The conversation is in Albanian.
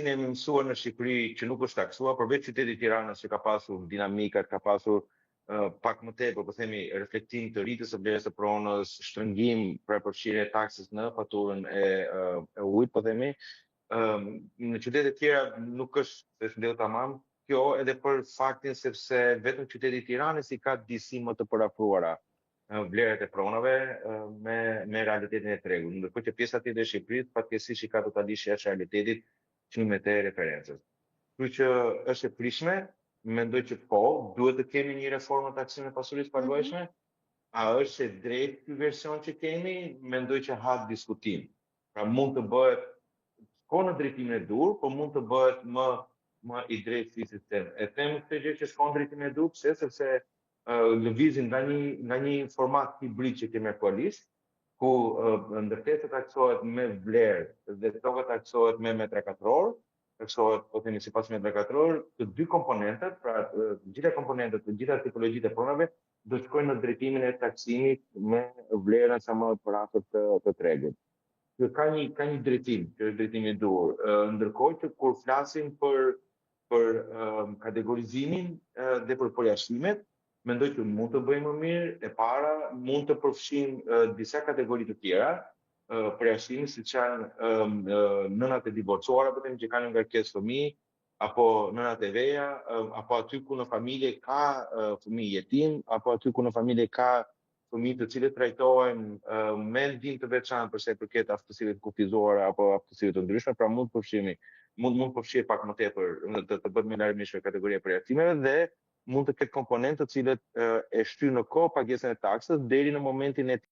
Ne kemi mësuar në Shqipëri që nuk është taksuar, përveç qytetit Tiranës që ka pasur dinamikat, ka pasur pak më tepër, po themi, reflektim të rritjes së vlerës së pronës, shtrëngim për përfshirje e taksës në faturën e ujit, po themi. Në qytete tjera nuk është ndeu tamam kjo, edhe për faktin sepse vetëm qyteti i Tiranës i ka disi më të përafruara vlerët e pronave me realitetin e tregut, ndërkohë që pjesa tjetër e Shqipërisë fatkeqësisht i ka totalisht jashtë realitetit çmimet e referencës. Kështu që është e prishme, mendoj që po, duhet të kemi një reformë të taksimit të pasurisë paluajtshme. A është e drejtë ky version që kemi? Mendoj që ha diskutim. Pra mund të bëhet shkon në drejtimin e dur, po mund të bëhet më i drejtë si sistem. E them këtë gjë që shkon në drejtimin e dur, sepse lëvizin nga një format hibrid që kemi aktualisht, ku ndërtesa taksohet me vlerë dhe toka taksohet me metra katror, taksohet, po themi, sipas metra katror, të dy komponentët, pra të gjitha komponentët, të gjitha tipologjitë e pronave do shkojnë në drejtimin e taksimit me vlerën sa më të afërt të tregut. Ka një drejtim, që është drejtimi i dur. Ndërkohë që kur flasim për kategorizimin dhe për përjashtimet, mendoj që mund të bëjmë më mirë. E para, mund të përfshijmë disa kategori të tjera, përjashtimi, siç janë nënat e divorcuara, po them, që kanë ngarkesë fëmijë, apo nënat e veja, apo aty ku në familje ka fëmijë jetim, apo aty ku në familje ka fëmijë të cilët trajtohen me ndihmë të veçantë për sa i përket aftësive të kufizuara apo aftësive të ndryshme, pra mund përfshihet pak më tepër të bëhet më larmishme kategoria e përjashtimeve dhe mund të ketë komponentë të cilët e shtyn në kohë pagesën e taksës deri në momentin e